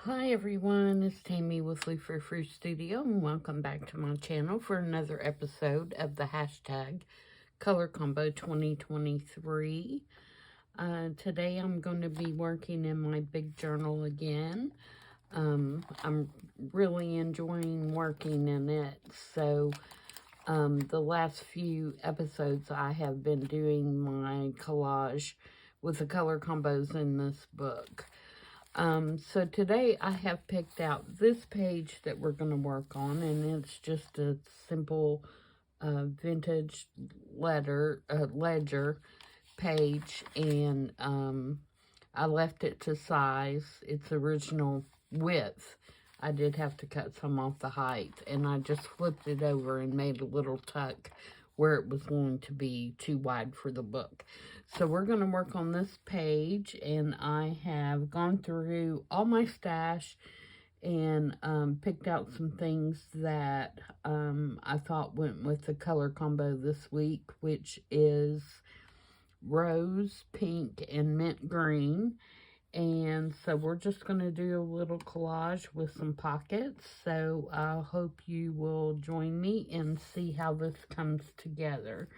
Hi everyone, it's Tammy with Frou-frou Studio, and welcome back to my channel for another episode of the hashtag Color Combo 2023. Today I'm going to be working in my big journal again. I'm really enjoying working in it, so the last few episodes I have been doing my collage with the color combos in this book. So today I have picked out this page that we're going to work on, and it's just a simple vintage ledger page, and I left it to size its original width. I did have to cut some off the height, and I just flipped it over and made a little tuck where it was going to be too wide for the book. So we're going to work on this page, and I have gone through all my stash and picked out some things that I thought went with the color combo this week, which is rose, pink, and mint green. And so we're just going to do a little collage with some pockets. So I hope you will join me and see how this comes together.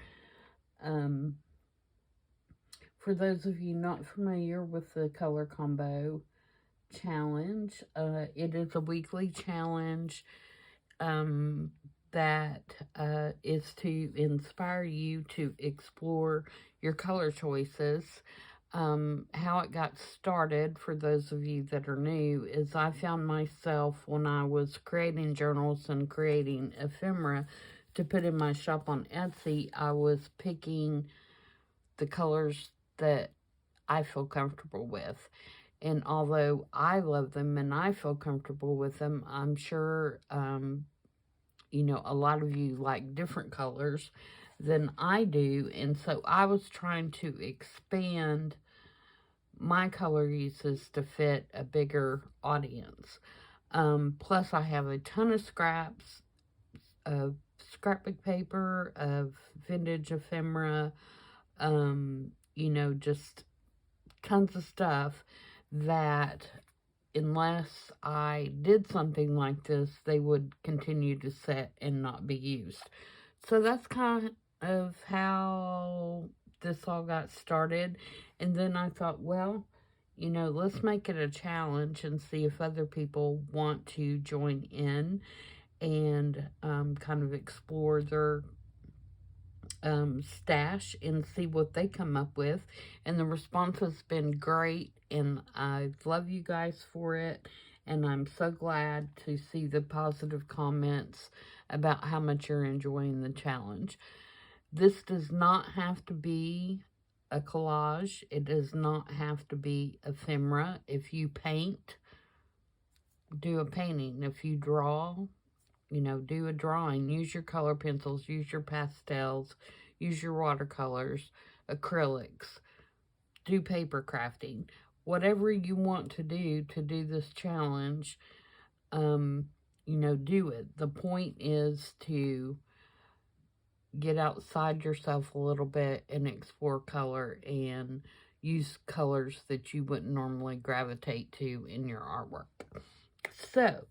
For those of you not familiar with the color combo challenge, it is a weekly challenge that is to inspire you to explore your color choices. How it got started, for those of you that are new, is I found myself when I was creating journals and creating ephemera to put in my shop on Etsy, I was picking the colors that I feel comfortable with. And although I love them and I feel comfortable with them, I'm sure, a lot of you like different colors than I do. And so I was trying to expand my color uses to fit a bigger audience. Plus, I have a ton of scraps of scrapbook paper, of vintage ephemera, just tons of stuff that, unless I did something like this, they would continue to sit and not be used. So that's kind of how this all got started. And then I thought, well, let's make it a challenge and see if other people want to join in and kind of explore their stash and see what they come up with. And the response has been great, and I love you guys for it. And I'm so glad to see the positive comments about how much you're enjoying the challenge. This does not have to be a collage. It does not have to be ephemera. If you paint, do a painting. If you draw, do a drawing. Use your color pencils, use your pastels, use your watercolors, acrylics, do paper crafting. Whatever you want to do this challenge, do it. The point is to get outside yourself a little bit and explore color and use colors that you wouldn't normally gravitate to in your artwork. So,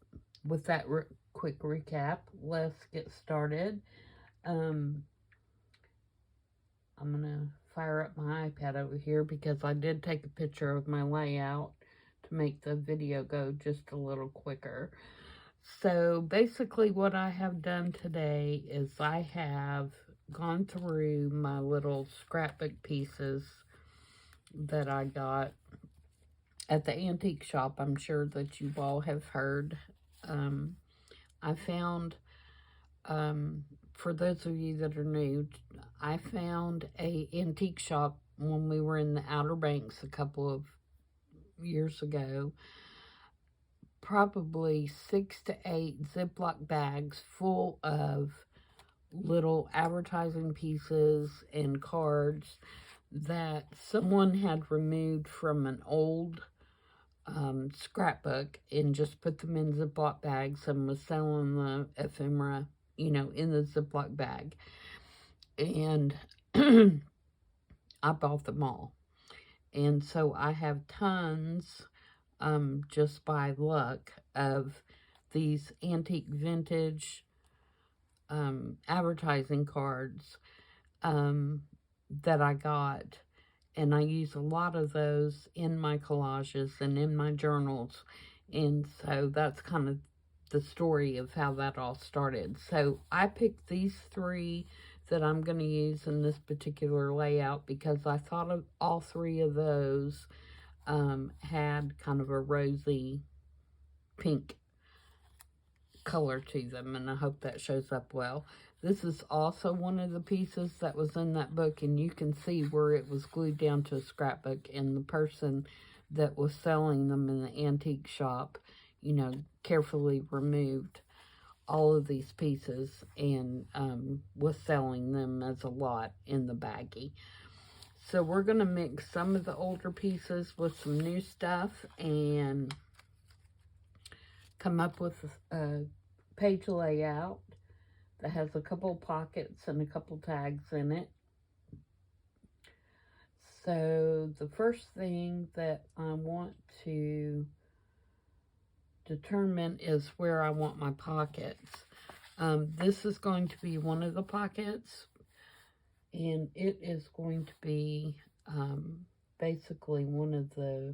with that quick recap, let's get started. I'm going to fire up my iPad over here because I did take a picture of my layout to make the video go just a little quicker. So basically what I have done today is I have gone through my little scrapbook pieces that I got at the antique shop. I'm sure that you all have heard. I found, for those of you that are new, I found a antique shop when we were in the Outer Banks a couple of years ago. Probably 6 to 8 Ziploc bags full of little advertising pieces and cards that someone had removed from an old scrapbook and just put them in Ziploc bags and was selling the ephemera, in the Ziploc bag. And I bought them all. And so I have tons just by luck, of these antique vintage advertising cards that I got. And I use a lot of those in my collages and in my journals. And so that's kind of the story of how that all started. So I picked these three that I'm going to use in this particular layout because I thought of all three of those had kind of a rosy pink color to them, and I hope that shows up well. This is also one of the pieces that was in that book, and you can see where it was glued down to a scrapbook, and the person that was selling them in the antique shop, you know, carefully removed all of these pieces and was selling them as a lot in the baggie. So we're going to mix some of the older pieces with some new stuff and come up with a page layout that has a couple pockets and a couple tags in it. So the first thing that I want to determine is where I want my pockets. This is going to be one of the pockets, and it is going to be basically one of the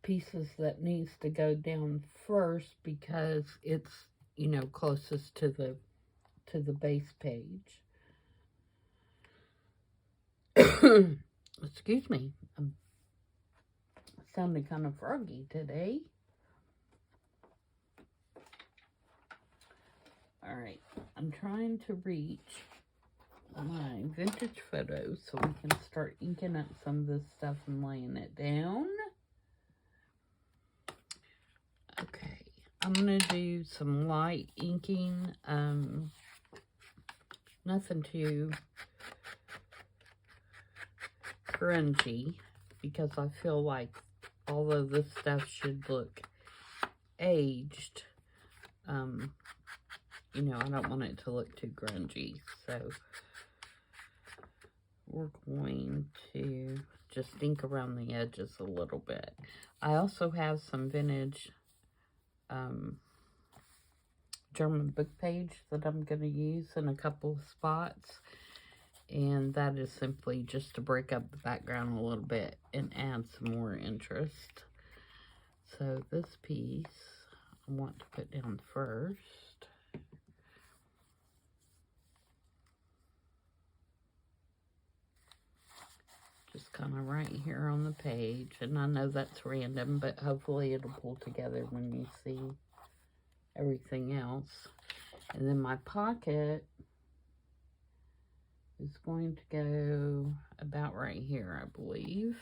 pieces that needs to go down first because it's, you know, closest to the base page. Excuse me, I'm sounding kind of froggy today. All right, I'm trying to reach my vintage photos so we can start inking up some of this stuff and laying it down. Okay, I'm going to do some light inking, nothing too grungy, because I feel like although this stuff should look aged, you know, I don't want it to look too grungy, so we're going to just ink around the edges a little bit. I also have some vintage German book page that I'm going to use in a couple of spots, and that is simply just to break up the background a little bit and add some more interest. So this piece I want to put down first. Just kind of right here on the page, and I know that's random, but hopefully it'll pull together when you see everything else. And then my pocket is going to go about right here, I believe.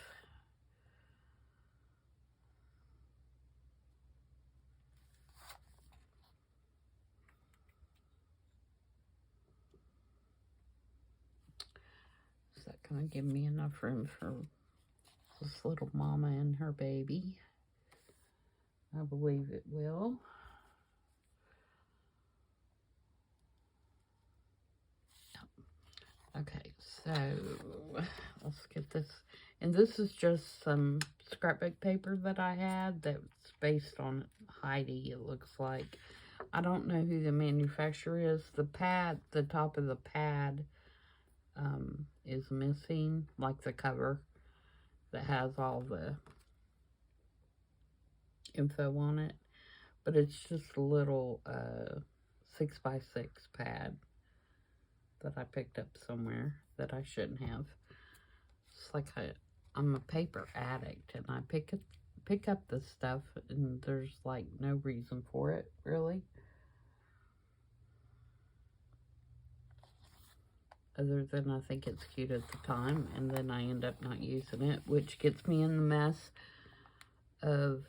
Is that going to give me enough room for this little mama and her baby? I believe it will. Okay, so let's get this. And this is just some scrapbook paper that I had that's based on Heidi, it looks like. I don't know who the manufacturer is. The pad, the top of the pad is missing, like the cover that has all the info on it. But it's just a little 6x6 pad that I picked up somewhere that I shouldn't have. It's like I'm a paper addict, and I pick up this stuff, and there's like no reason for it, really. Other than I think it's cute at the time, and then I end up not using it, which gets me in the mess of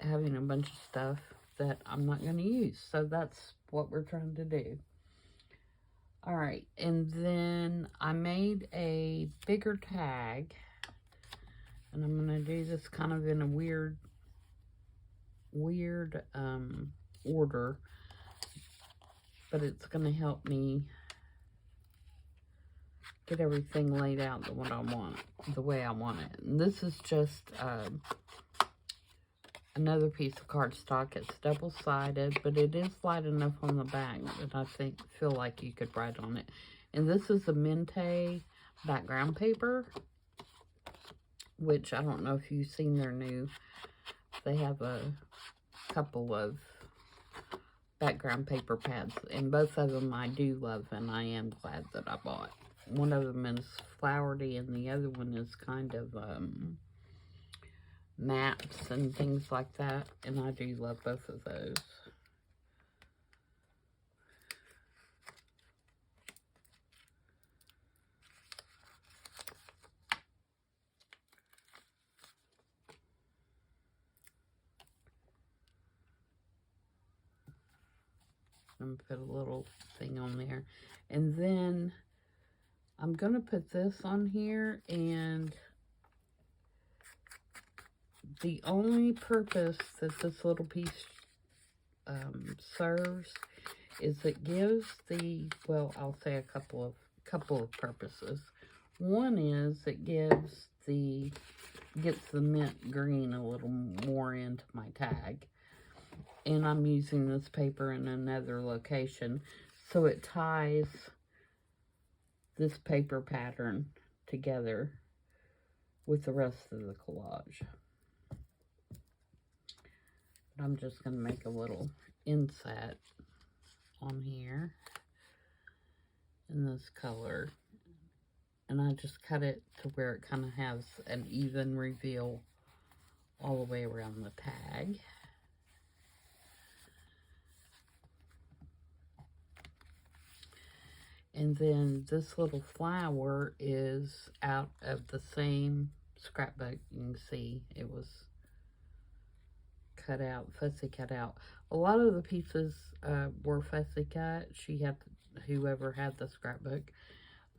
having a bunch of stuff that I'm not going to use. So that's what we're trying to do. All right, and then I made a bigger tag, and I'm going to do this kind of in a weird order, but it's going to help me get everything laid out the way I want it. And this is just another piece of cardstock. It's double-sided, but it is light enough on the back that I feel like you could write on it. And this is a Mente background paper, which I don't know if you've seen their new. They have a couple of background paper pads, and both of them I do love, and I am glad that I bought. One of them is flowery, and the other one is kind of maps and things like that, and I do love both of those. I'm going to put a little thing on there. And then I'm going to put this on here, and the only purpose that this little piece serves is it gives well, I'll say a couple of purposes. One is it gets the mint green a little more into my tag. And I'm using this paper in another location, so it ties this paper pattern together with the rest of the collage. But I'm just going to make a little inset on here in this color, and I just cut it to where it kind of has an even reveal all the way around the tag. And then this little flower is out of the same scrapbook. You can see it was cut out, fussy cut out. A lot of the pieces were fussy cut. Whoever had the scrapbook,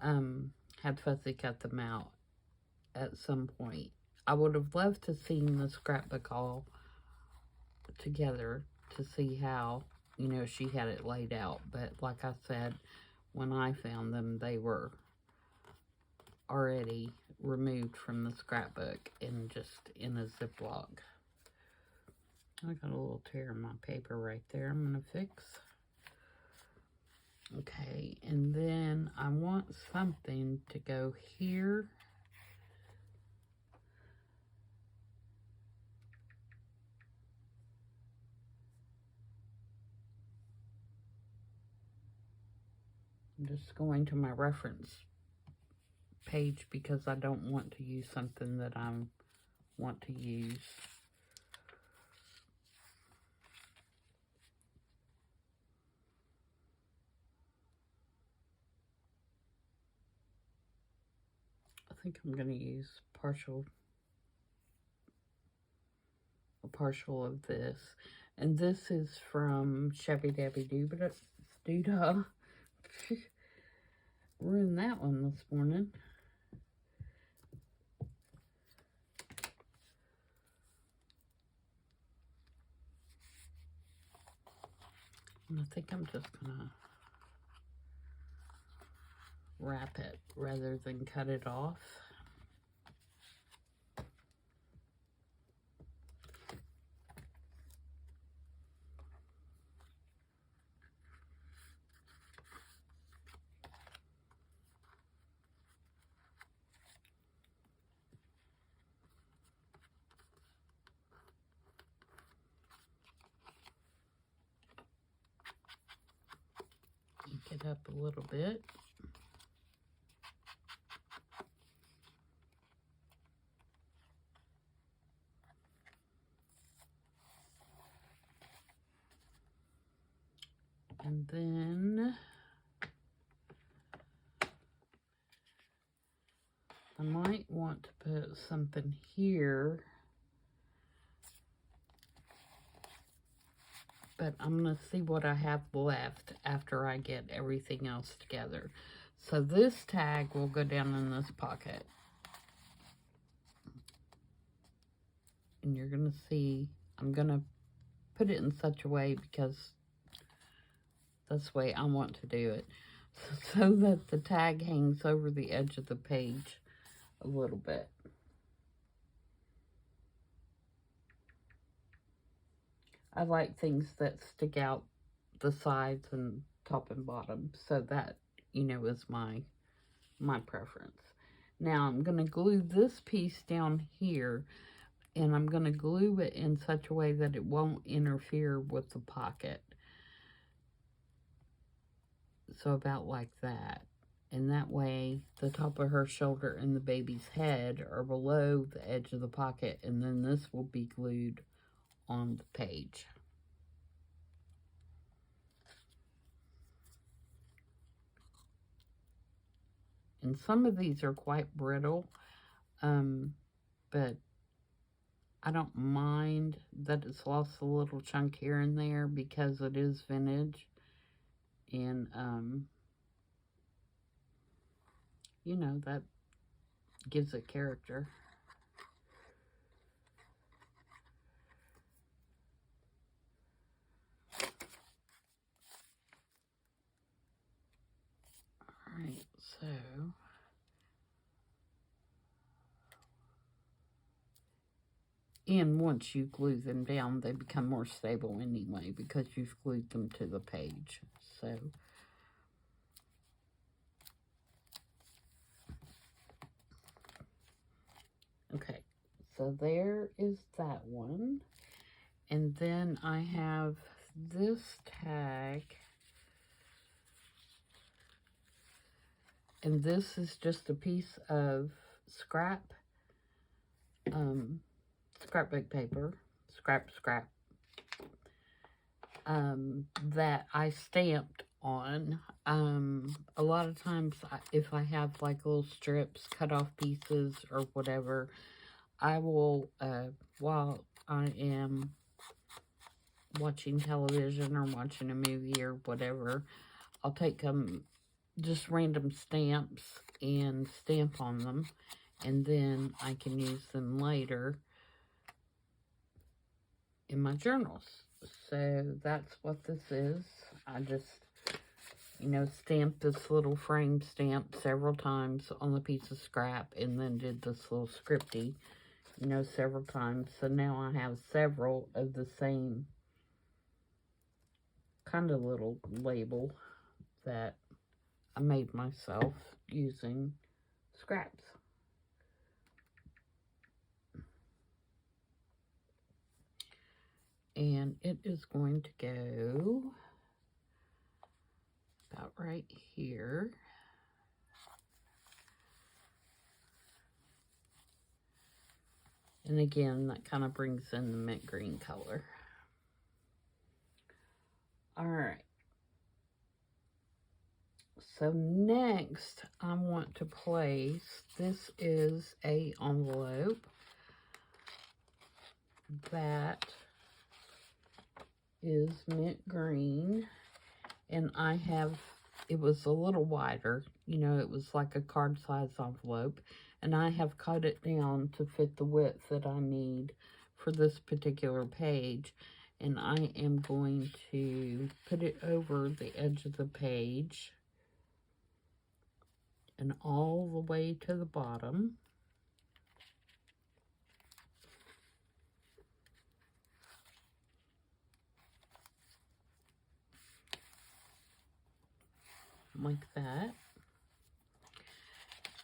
had fussy cut them out at some point. I would have loved to seen the scrapbook all together to see how, she had it laid out. But like I said, when I found them, they were already removed from the scrapbook and just in a Ziploc. I got a little tear in my paper right there I'm going to fix. Okay, and then I want something to go here. I'm just going to my reference page because I don't want to use something that I want to use. I think I'm going to use a partial of this. And this is from Shabby Dabby Doodah. Ruined that one this morning. And I think I'm just gonna wrap it rather than cut it off. Ink it up a little bit. And then I might want to put something here, but I'm going to see what I have left after I get everything else together. So this tag will go down in this pocket. And you're going to see, I'm going to put it in such a way because that's the way I want to do it. so that the tag hangs over the edge of the page a little bit. I like things that stick out the sides and top and bottom, so that, you know, is my preference. Now I'm going to glue this piece down here, and I'm going to glue it in such a way that it won't interfere with the pocket. So about like that. And that way the top of her shoulder and the baby's head are below the edge of the pocket, and then this will be glued on the page. And some of these are quite brittle, but I don't mind that it's lost a little chunk here and there because it is vintage. And, you know, that gives it character. Alright, so and once you glue them down, they become more stable anyway because you've glued them to the page. So okay, so there is that one. And then I have this tag. And this is just a piece of scrapbook paper, scrap, that I stamped on. A lot of times, if I have like little strips, cut off pieces, or whatever, I will, while I am watching television or watching a movie or whatever, I'll take just random stamps and stamp on them, and then I can use them later in my journals. So that's what this is. I just, you know, stamped this little frame stamp several times on the piece of scrap, and then did this little scripty, you know, several times. So now I have several of the same kind of little label that I made myself using scraps. And it is going to go about right here. And again, that kind of brings in the mint green color. All right. So next, I want to place, this is a envelope that is mint green, and I have, it was a little wider, you know, it was like a card size envelope, and I have cut it down to fit the width that I need for this particular page, and I am going to put it over the edge of the page and all the way to the bottom. Like that.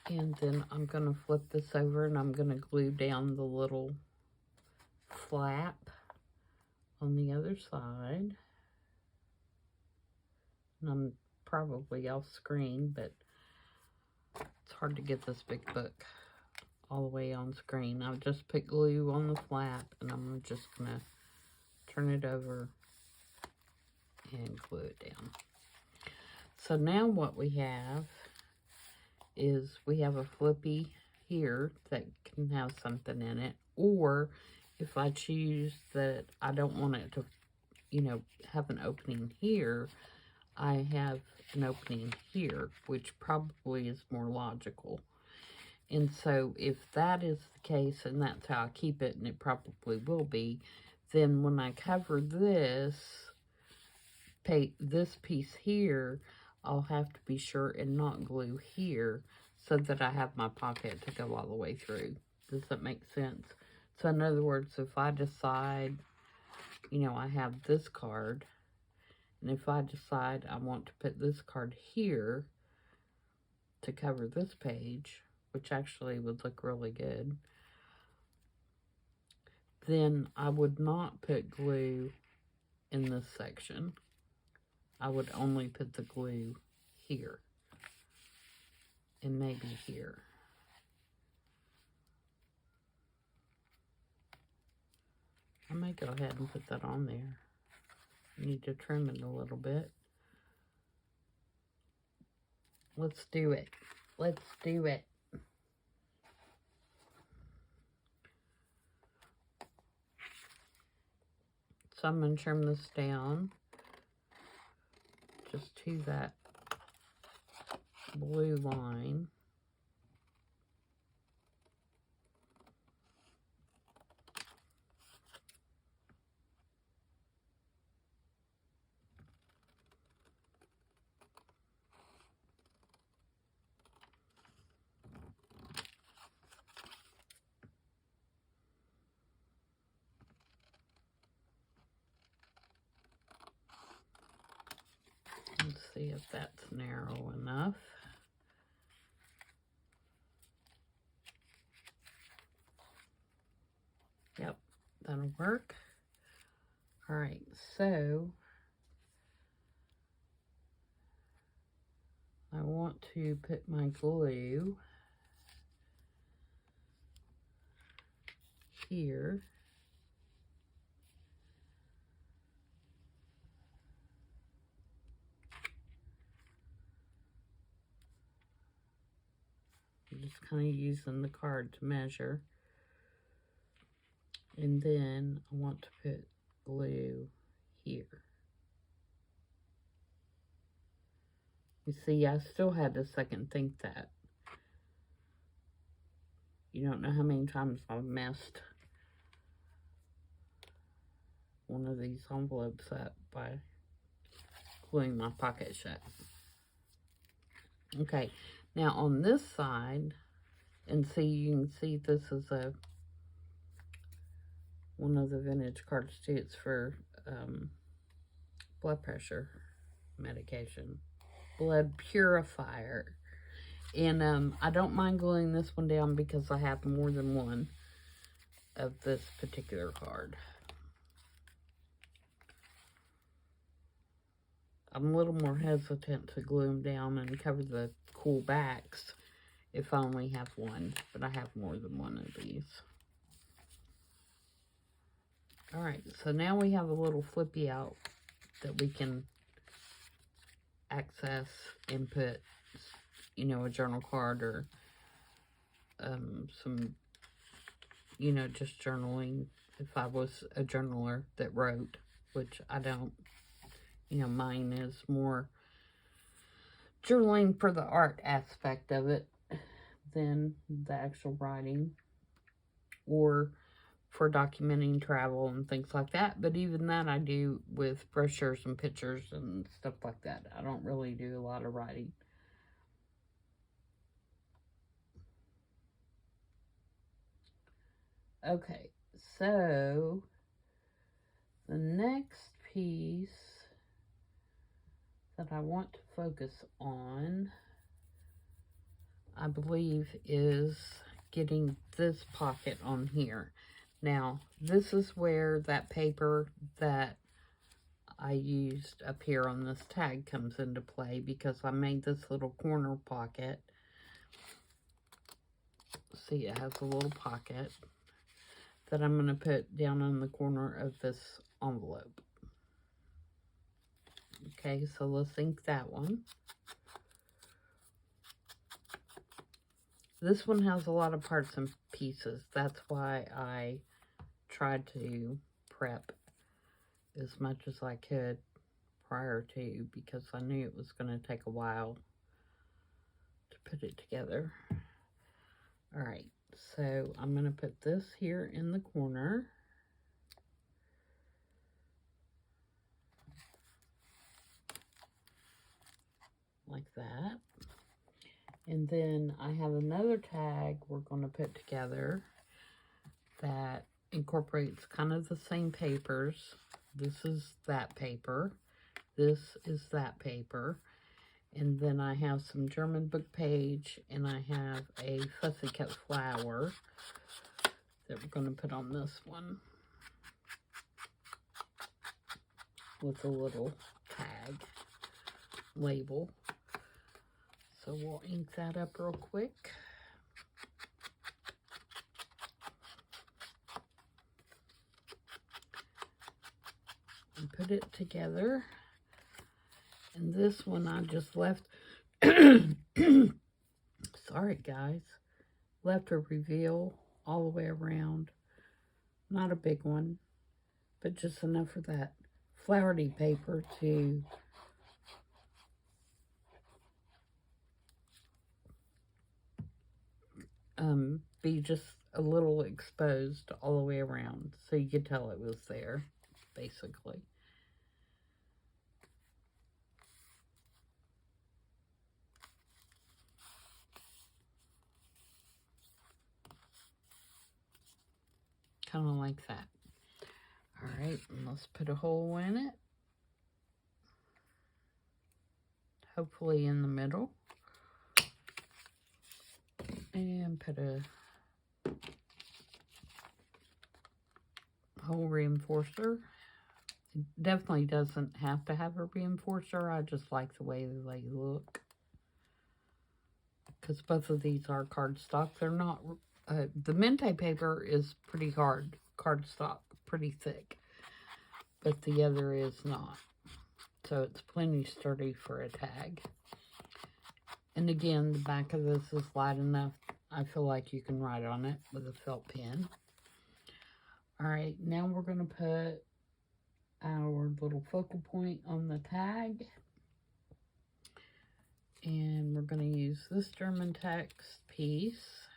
And then I'm going to flip this over, and I'm going to glue down the little flap on the other side. And I'm probably off screen, but it's hard to get this big book all the way on screen. I've just put glue on the flap, and I'm just going to turn it over and glue it down. So now what we have is we have a flippy here that can have something in it, or if I choose that I don't want it to, you know, have an opening here, I have an opening here, which probably is more logical. And so if that is the case, and that's how I keep it, and it probably will be, then when I cover this piece here, I'll have to be sure and not glue here so that I have my pocket to go all the way through. Does that make sense? So in other words, if I decide, you know, I have this card, and if I decide I want to put this card here to cover this page, which actually would look really good, then I would not put glue in this section. I would only put the glue here and maybe here. I may go ahead and put that on there. Need to trim it a little bit. Let's do it. Let's do it. So I'm going to trim this down just to that blue line. Let's see if that's narrow enough. Yep, that'll work. All right, so I want to put my glue here. I'm just kind of using the card to measure. And then I want to put glue here. You see, I still had to second think that. You don't know how many times I've messed one of these envelopes up by gluing my pocket shut. Okay, now on this side, and see, you can see this is one of the vintage cards too. It's for blood pressure medication, blood purifier. And I don't mind gluing this one down because I have more than one of this particular card. I'm a little more hesitant to glue them down and cover the cool backs if I only have one, but I have more than one of these. All right, so now we have a little flippy out that we can access and put, you know, a journal card or some, you know, just journaling. If I was a journaler that wrote, which I don't, you know, mine is more journaling for the art aspect of it than the actual writing, or for documenting travel and things like that. But even that I do with brochures and pictures and stuff like that. I don't really do a lot of writing. Okay, so the next piece that I want to focus on, I believe, is getting this pocket on here. Now, this is where that paper that I used up here on this tag comes into play, because I made this little corner pocket. See, it has a little pocket that I'm going to put down on the corner of this envelope. Okay, so let's ink that one. This one has a lot of parts and pieces. That's why I tried to prep as much as I could prior to, because I knew it was going to take a while to put it together. All right, so I'm going to put this here in the corner. like that. And then I have another tag we're going to put together that incorporates kind of the same papers. This is that paper. This is that paper. And then I have some German book page, and I have a fussy cut flower that we're going to put on this one with a little tag label. So we'll ink that up real quick. And put it together. And this one I just left, sorry guys, left a reveal all the way around. Not a big one, but just enough for that flowery paper to be just a little exposed all the way around, so you could tell it was there, basically. Kind of like that. All right, and let's put a hole in it. Hopefully in the middle. And put a hole reinforcer. It definitely doesn't have to have a reinforcer. I just like the way they look. Because both of these are cardstock. They're not... the Mente paper is pretty hard. Cardstock. Pretty thick. But the other is not. So it's plenty sturdy for a tag. And again, the back of this is light enough. I feel like you can write on it with a felt pen. Alright, now we're going to put our little focal point on the tag. And we're going to use this German text piece.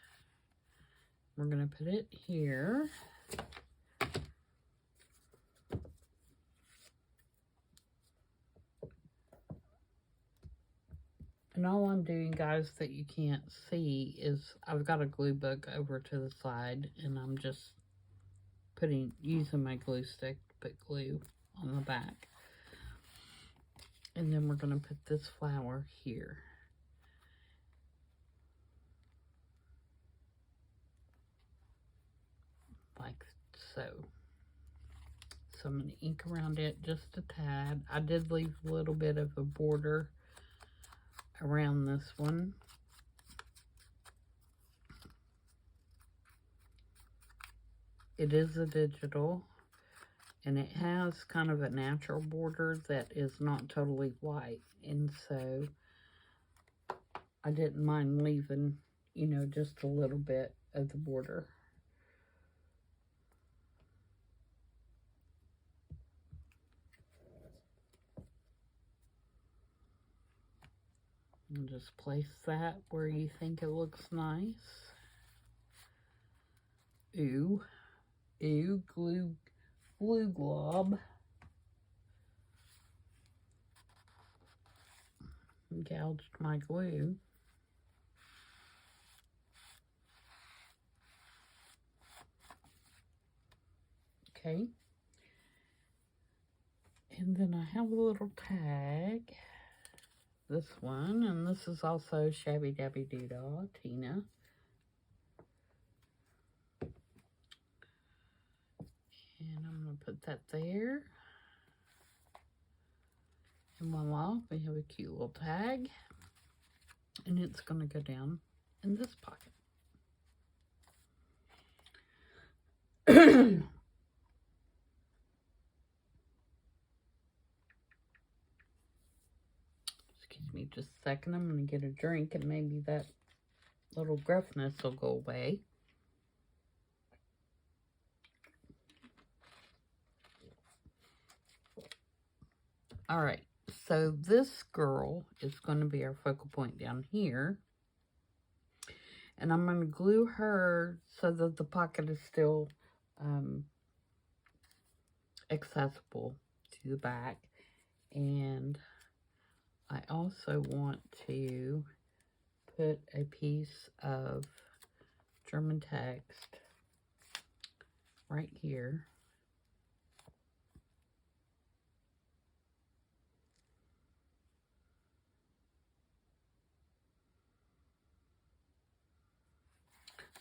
We're going to put it here. And all I'm doing, guys, that you can't see is I've got a glue book over to the side, and I'm just using my glue stick to put glue on the back. And then we're going to put this flower here. Like so. So I'm going to ink around it just a tad. I did leave a little bit of a border around this one. It is a digital, and it has kind of a natural border that is not totally white, and so I didn't mind leaving, you know, just a little bit of the border. And just place that where you think it looks nice. Ooh, glue glob. Gouged my glue. Okay. And then I have a little tag. This one, and this is also Shabby Dabby Doodah, Tina. And I'm going to put that there. And voila, we have a cute little tag. And it's going to go down in this pocket. Excuse me just a second. I'm going to get a drink, and maybe that little gruffness will go away. All right, so this girl is going to be our focal point down here. And I'm going to glue her so that the pocket is still accessible to the back. And I also want to put a piece of German text right here.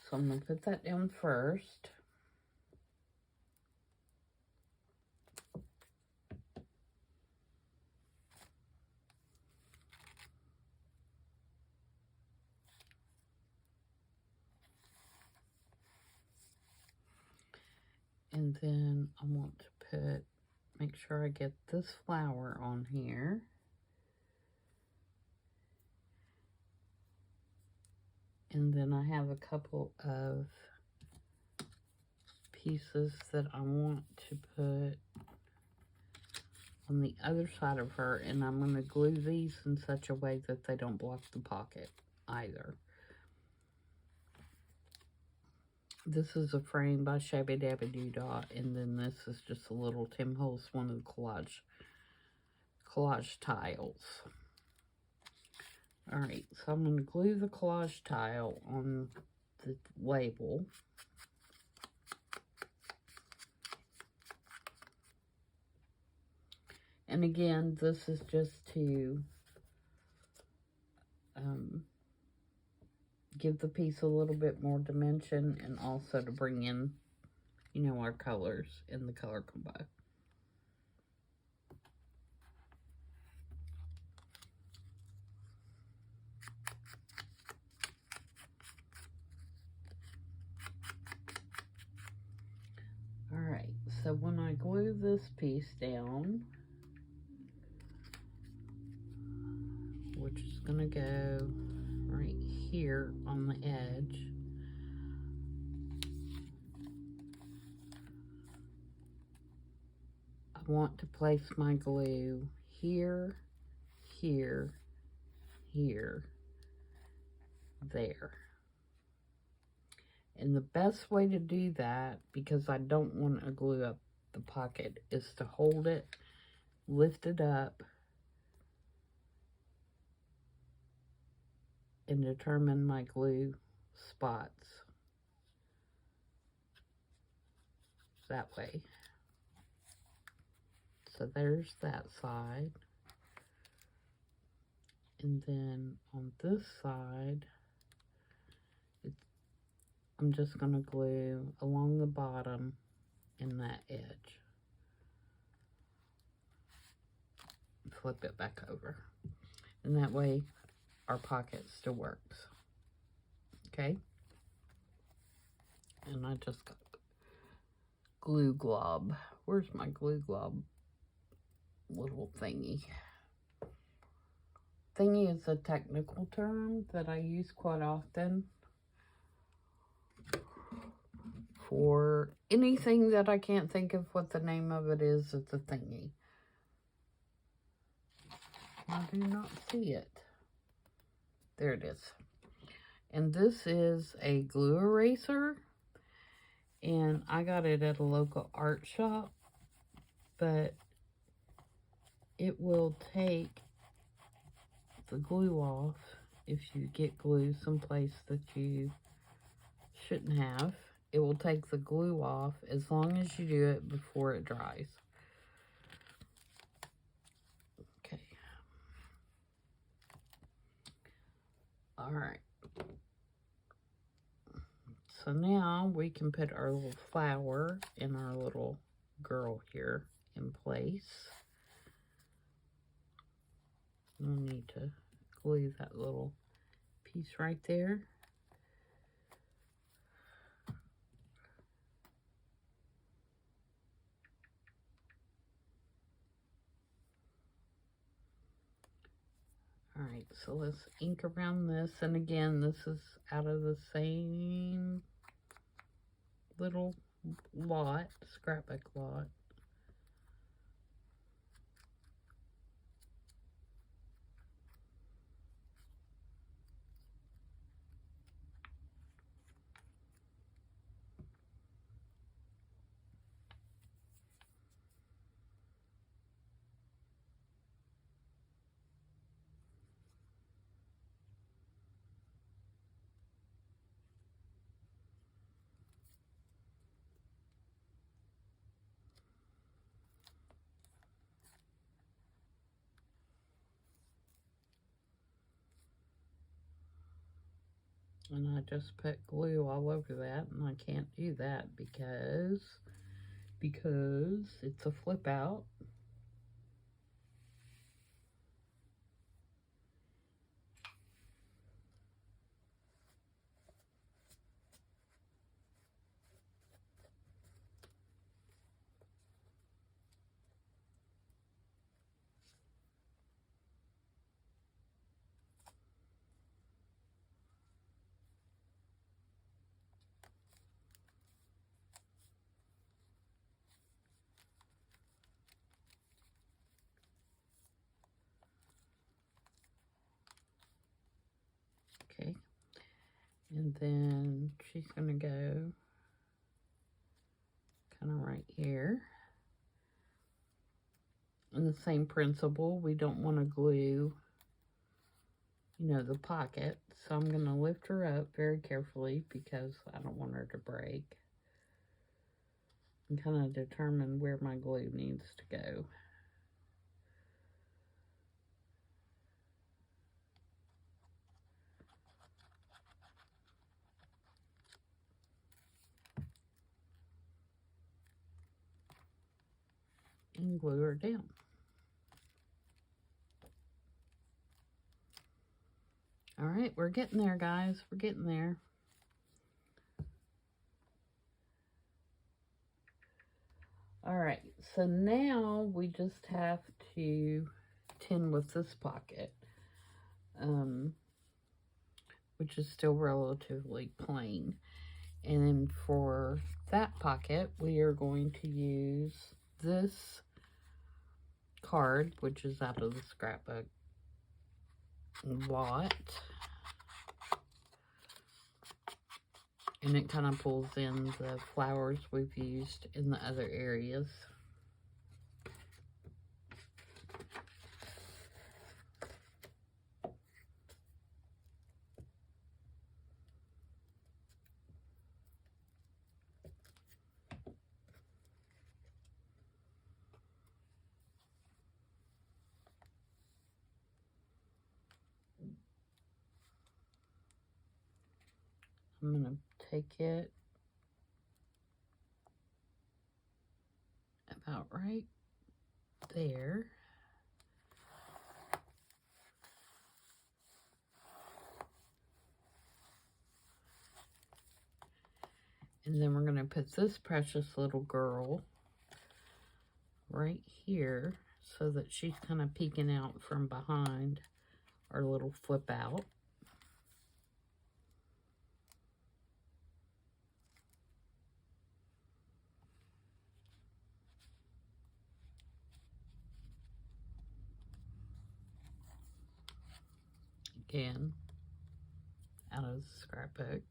So I'm going to put that down first. And then I want to make sure I get this flower on here. And then I have a couple of pieces that I want to put on the other side of her, and I'm going to glue these in such a way that they don't block the pocket either. This is a frame by Shabby Dabby Doo-Dah, and then this is just a little Tim Holtz, one of the collage tiles. Alright, so I'm going to glue the collage tile on the label. And again, this is just to give the piece a little bit more dimension, and also to bring in, you know, our colors in the color combo. Alright, so when I glue this piece down, which is going to go right here on the edge, I want to place my glue here, here, here, there. And the best way to do that, because I don't want to glue up the pocket, is to hold it, lift it up, and determine my glue spots that way. So there's that side. And then on this side, I'm just going to glue along the bottom in that edge. Flip it back over. And that way our pocket still works. Okay? And I just got glue glob. Where's my glue glob little thingy? Thingy is a technical term that I use quite often for anything that I can't think of what the name of it is. It's a thingy. I do not see it. There it is. And this is a glue eraser, and I got it at a local art shop, but it will take the glue off if you get glue someplace that you shouldn't have. It will take the glue off as long as you do it before it dries. Okay. Alright. So now we can put our little flower and our little girl here in place. We'll need to glue that little piece right there. Alright, so let's ink around this. And again, this is out of the same little lot, scrapbook lot. And I just put glue all over that, and I can't do that because it's a flip out. Okay, and then she's gonna go kind of right here. And the same principle, we don't want to glue, you know, the pocket. So I'm going to lift her up very carefully because I don't want her to break. And kind of determine where my glue needs to go. And glue her down. All right, we're getting there, guys. We're getting there. All right, so now we just have to tin with this pocket, which is still relatively plain. And then for that pocket, we are going to use this card, which is out of the scrapbook lot. And it kind of pulls in the flowers we've used in the other areas. I'm going to take it about right there. And then we're going to put this precious little girl right here so that she's kind of peeking out from behind our little flip out. Again, out of the scrapbook.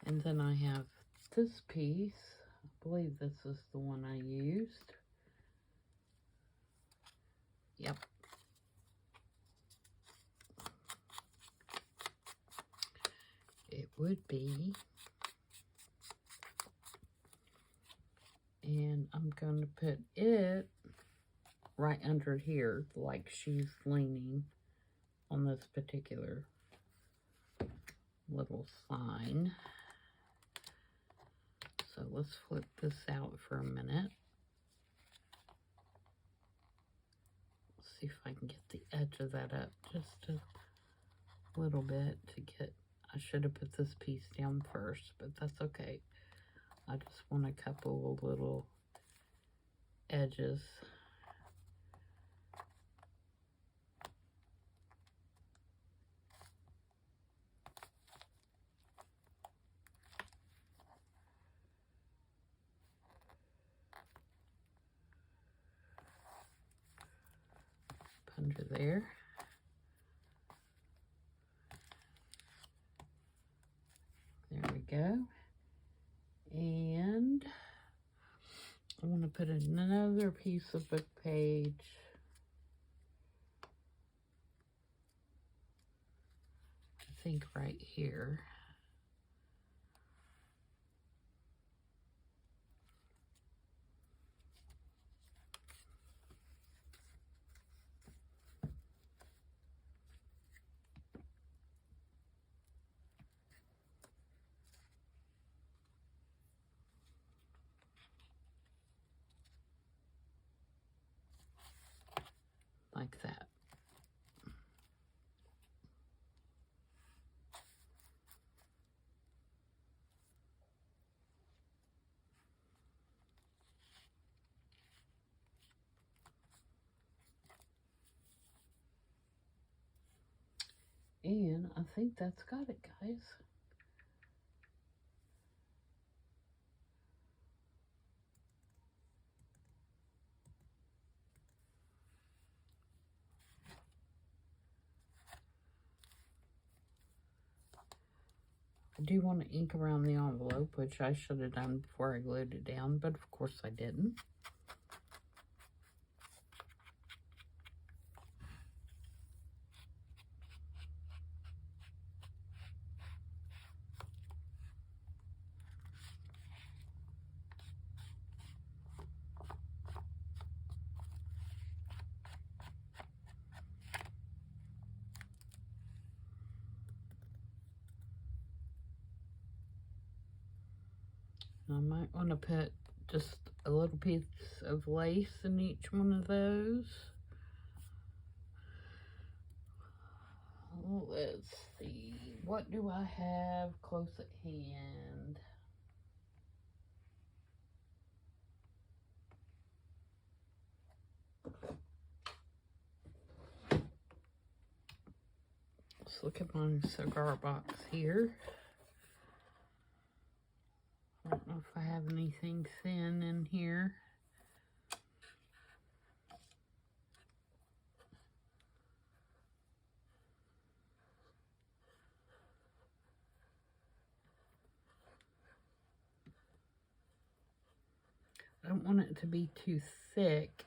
And then I have this piece. I believe this is the one I used. Yep. It would be. And I'm going to put it right under here, like she's leaning on this particular little sign. So let's flip this out for a minute. See if I can get the edge of that up just a little bit to get, I should have put this piece down first, but that's okay. I just want a couple of little edges. Under there. There we go. I want to put another piece of book page. I think right here. Like that. And I think that's got it, guys. I do want to ink around the envelope, which I should have done before I glued it down, but of course I didn't. I might want to put just a little piece of lace in each one of those. Let's see, what do I have close at hand? Let's look at my cigar box here. I don't know if I have anything thin in here. I don't want it to be too thick.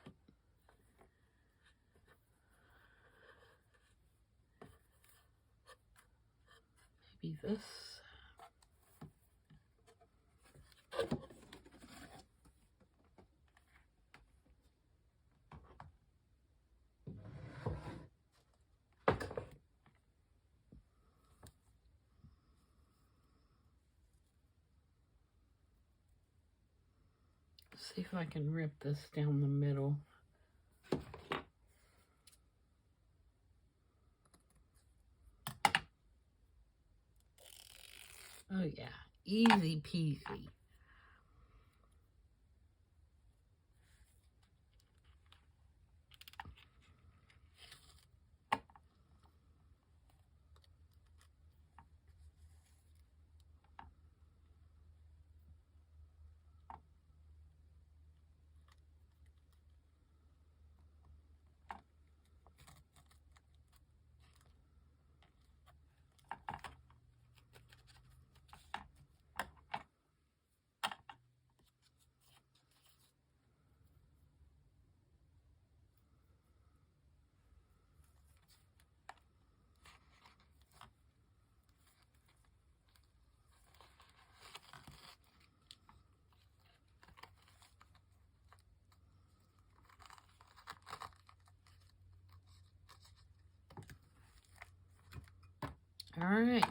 Maybe this. See if I can rip this down the middle. Oh yeah, easy peasy. All right,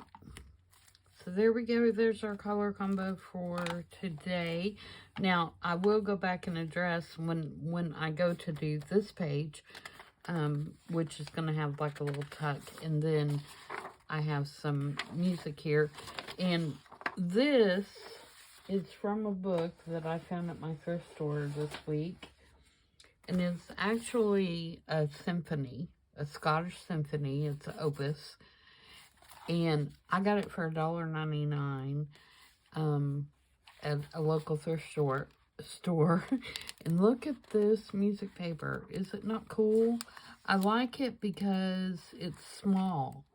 so there we go. There's our color combo for today. Now, I will go back and address when I go to do this page, which is going to have like a little tuck, and then I have some music here. And this is from a book that I found at my thrift store this week, and it's actually a symphony, a Scottish symphony. It's an opus. And I got it for $1.99 at a local thrift store. And look at this music paper. Is it not cool? I like it because it's small.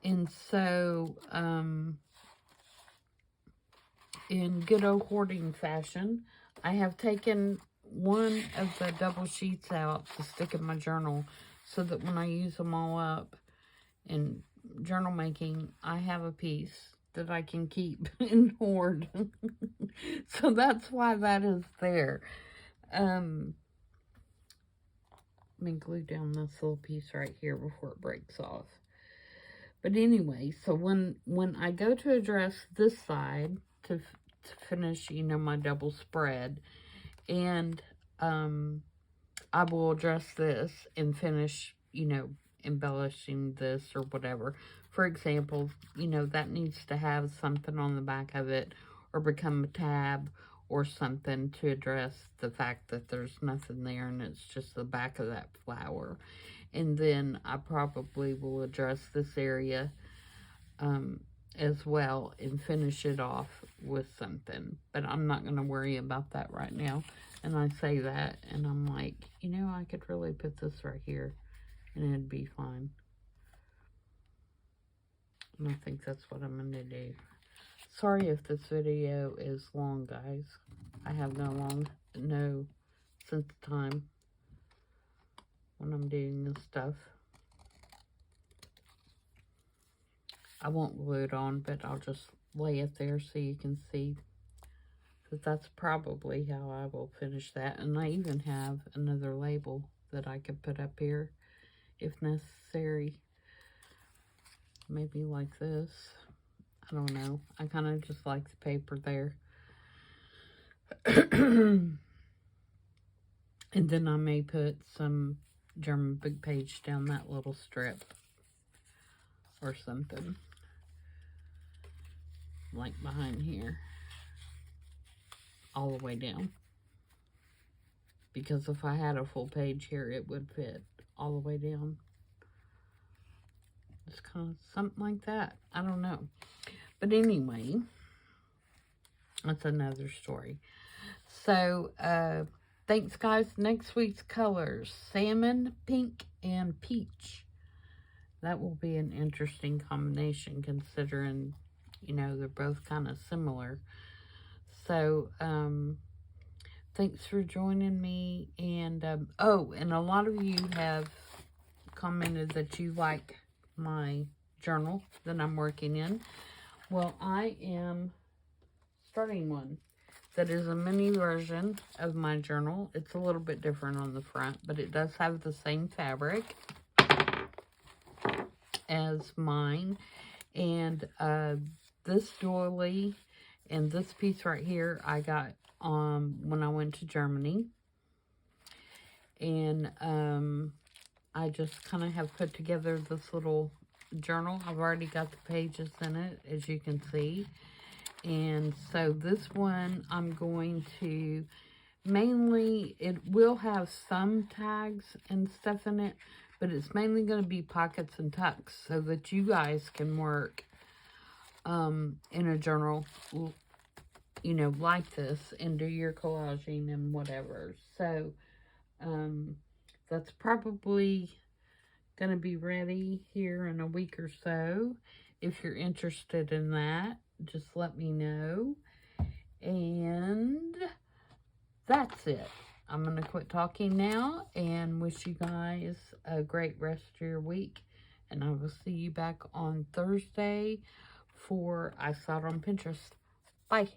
And so, in good old hoarding fashion, I have taken one of the double sheets out to stick in my journal so that when I use them all up in journal making, I have a piece that I can keep and hoard. So that's why that is there. Let me glue down this little piece right here before it breaks off. But anyway, so when I go to address this side to finish, you know, my double spread, and I will address this and finish, you know, embellishing this or whatever. For example, you know, that needs to have something on the back of it or become a tab or something to address the fact that there's nothing there and it's just the back of that flower. And then I probably will address this area as well and finish it off with something. But I'm not going to worry about that right now. And I say that, and I'm like, you know, I could really put this right here, and it'd be fine. And I think that's what I'm going to do. Sorry if this video is long, guys. I have no sense of time when I'm doing this stuff. I won't glue it on, but I'll just lay it there so you can see. But that's probably how I will finish that. And I even have another label that I could put up here if necessary. Maybe like this. I don't know. I kind of just like the paper there. And then I may put some German big page down that little strip or something. Like behind here. All the way down, because if I had a full page here, it would fit all the way down. It's kind of something like that. I don't know. But anyway, that's another story. So, thanks, guys. Next week's colors, salmon, pink, and peach. That will be an interesting combination considering, you know, they're both kind of similar. So, thanks for joining me, and, oh, and a lot of you have commented that you like my journal that I'm working in. Well, I am starting one that is a mini version of my journal. It's a little bit different on the front, but it does have the same fabric as mine, and, this doily and this piece right here I got when I went to Germany. And I just kind of have put together this little journal. I've already got the pages in it, as you can see. And so this one I'm going to mainly, it will have some tags and stuff in it, but it's mainly going to be pockets and tucks so that you guys can work in a journal, you know, like this, and do your collaging and whatever. So, that's probably going to be ready here in a week or so. If you're interested in that, just let me know. And that's it. I'm going to quit talking now and wish you guys a great rest of your week. And I will see you back on Thursday for I Saw It on Pinterest. Bye.